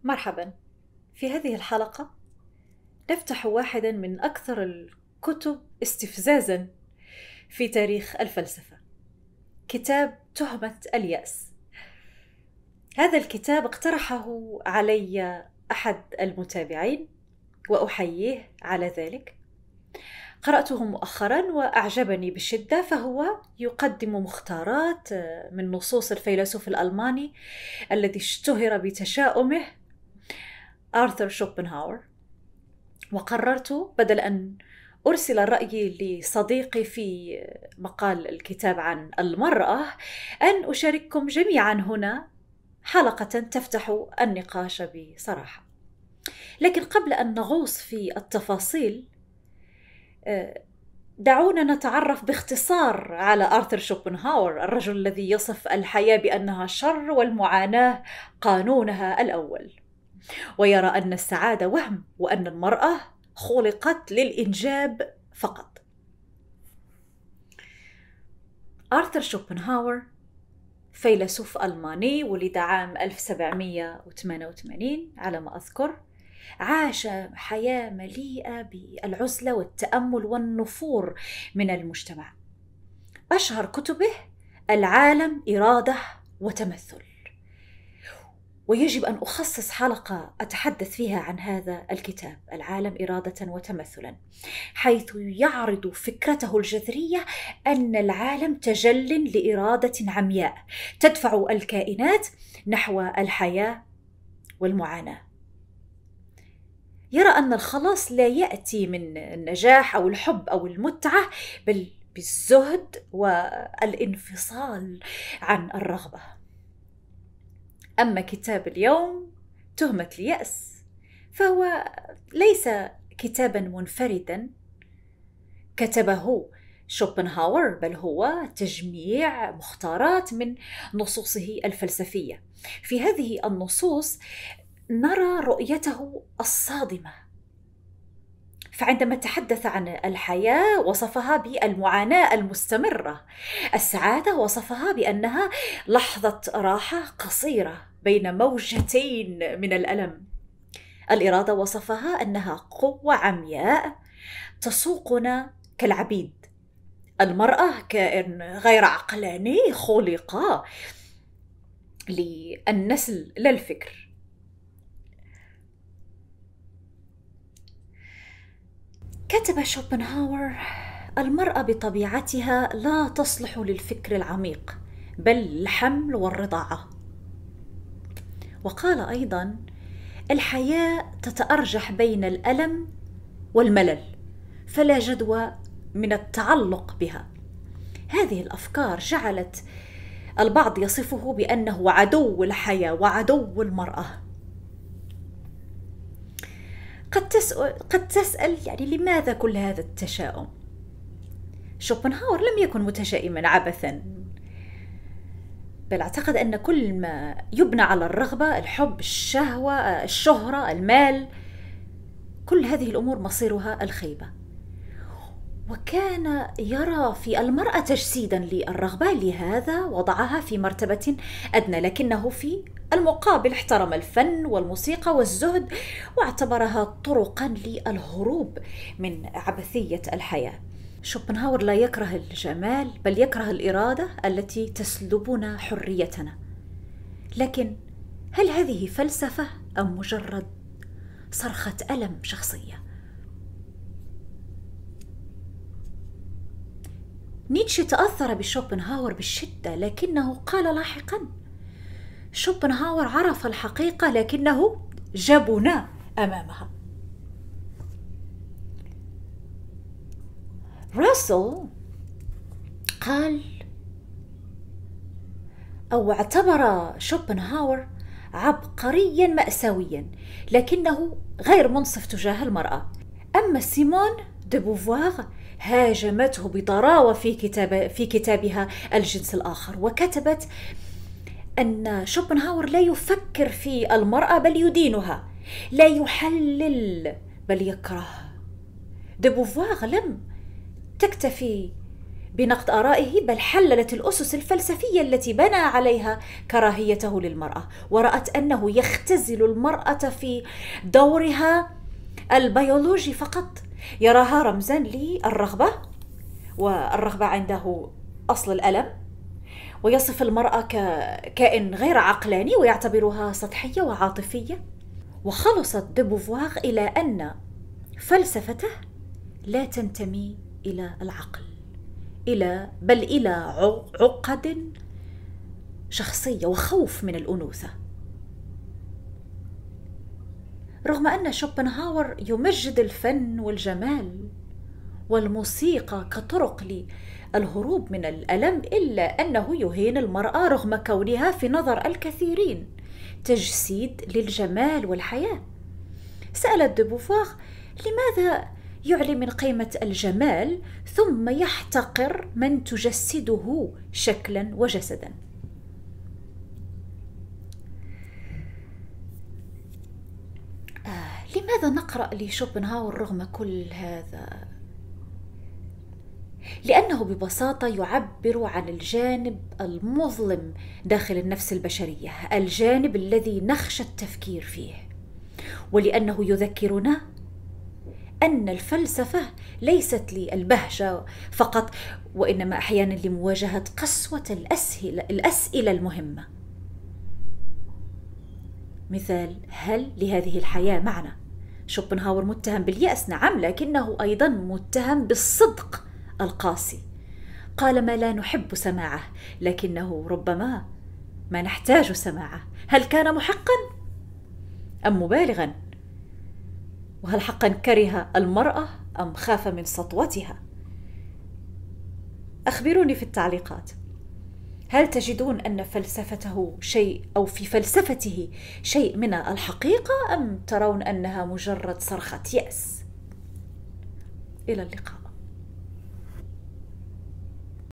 مرحبا. في هذه الحلقة نفتح واحدا من أكثر الكتب استفزازا في تاريخ الفلسفة، كتاب تهمة اليأس. هذا الكتاب اقترحه علي أحد المتابعين وأحييه على ذلك. قرأته مؤخرا وأعجبني بشدة، فهو يقدم مختارات من نصوص الفيلسوف الألماني الذي اشتهر بتشاؤمه آرثر شوبنهاور. وقررت بدل أن أرسل الرأي لصديقي في مقال الكتاب عن المرأة أن أشارككم جميعا هنا حلقة تفتح النقاش بصراحة. لكن قبل أن نغوص في التفاصيل، دعونا نتعرف باختصار على آرثر شوبنهاور، الرجل الذي يصف الحياة بأنها شر والمعاناة قانونها الأول، ويرى أن السعادة وهم وأن المرأة خلقت للإنجاب فقط. آرثر شوبنهاور فيلسوف ألماني، ولد عام 1788 على ما أذكر. عاش حياة مليئة بالعزلة والتأمل والنفور من المجتمع. أشهر كتبه العالم إرادة وتمثل، ويجب أن أخصص حلقة أتحدث فيها عن هذا الكتاب، العالم إرادة وتمثلا، حيث يعرض فكرته الجذرية أن العالم تجل لإرادة عمياء تدفع الكائنات نحو الحياة والمعاناة. يرى أن الخلاص لا يأتي من النجاح أو الحب أو المتعة، بل بالزهد والانفصال عن الرغبة. أما كتاب اليوم تهمة اليأس فهو ليس كتابا منفردا كتبه شوبنهاور، بل هو تجميع مختارات من نصوصه الفلسفية. في هذه النصوص نرى رؤيته الصادمة، فعندما تحدث عن الحياة وصفها بالمعاناة المستمرة، السعادة وصفها بأنها لحظة راحة قصيرة بين موجتين من الألم، الإرادة وصفها أنها قوة عمياء تسوقنا كالعبيد، المرأة كائن غير عقلاني خلق للنسل لا الفكر. كتب شوبنهاور: المرأة بطبيعتها لا تصلح للفكر العميق، بل الحمل والرضاعة. وقال أيضا: الحياة تتأرجح بين الألم والملل، فلا جدوى من التعلق بها. هذه الأفكار جعلت البعض يصفه بأنه عدو الحياة وعدو المرأة. قد تسأل يعني لماذا كل هذا التشاؤم؟ شوبنهاور لم يكن متشائما عبثا، بل اعتقد أن كل ما يبنى على الرغبة، الحب، الشهوة، الشهرة، المال، كل هذه الأمور مصيرها الخيبة. وكان يرى في المرأة تجسيدا للرغبة، لهذا وضعها في مرتبة أدنى، لكنه في المقابل احترم الفن والموسيقى والزهد واعتبرها طرقا للهروب من عبثية الحياة. شوبنهاور لا يكره الجمال، بل يكره الإرادة التي تسلبنا حريتنا. لكن هل هذه فلسفة أم مجرد صرخة ألم شخصية؟ نيتشه تأثر بشوبنهاور بالشدة، لكنه قال لاحقا: شوبنهاور عرف الحقيقة لكنه جبن أمامها. راسل قال أو اعتبر شوبنهاور عبقريا مأساويا، لكنه غير منصف تجاه المرأة. أما سيمون دي بوفوار هاجمته بضراوة في كتابها الجنس الآخر، وكتبت أن شوبنهاور لا يفكر في المرأة بل يدينها، لا يحلل بل يكره. دي بوفوار لم تكتفي بنقد آرائه، بل حللت الأسس الفلسفية التي بنى عليها كراهيته للمرأة، ورأت أنه يختزل المرأة في دورها البيولوجي فقط، يراها رمزا للرغبة، والرغبة عنده أصل الألم، ويصف المرأة ككائن غير عقلاني ويعتبرها سطحية وعاطفية. وخلصت دي بوفوار إلى أن فلسفته لا تنتمي إلى العقل، بل إلى عقد شخصية وخوف من الأنوثة. رغم أن شوبنهاور يمجد الفن والجمال والموسيقى كطرق للهروب من الألم، إلا أنه يهين المرأة رغم كونها في نظر الكثيرين تجسيد للجمال والحياة. سألت دي بوفوار لماذا يعلي من قيمة الجمال ثم يحتقر من تجسده شكلا وجسدا؟ لماذا نقرأ لشوبنهاور رغم كل هذا؟ لأنه ببساطة يعبر عن الجانب المظلم داخل النفس البشرية، الجانب الذي نخشى التفكير فيه، ولأنه يذكرنا أن الفلسفة ليست للبهجة فقط، وإنما أحيانا لمواجهة قسوة الأسئلة المهمة، مثال: هل لهذه الحياة معنى؟ شوبنهاور متهم باليأس، نعم، لكنه أيضا متهم بالصدق القاسي. قال ما لا نحب سماعه، لكنه ربما ما نحتاج سماعه. هل كان محقا أم مبالغا؟ وهل حقا كره المرأة أم خاف من سطوتها؟ أخبروني في التعليقات، هل تجدون أن فلسفته شيء، أو في فلسفته شيء من الحقيقة، أم ترون أنها مجرد صرخة يأس؟ إلى اللقاء.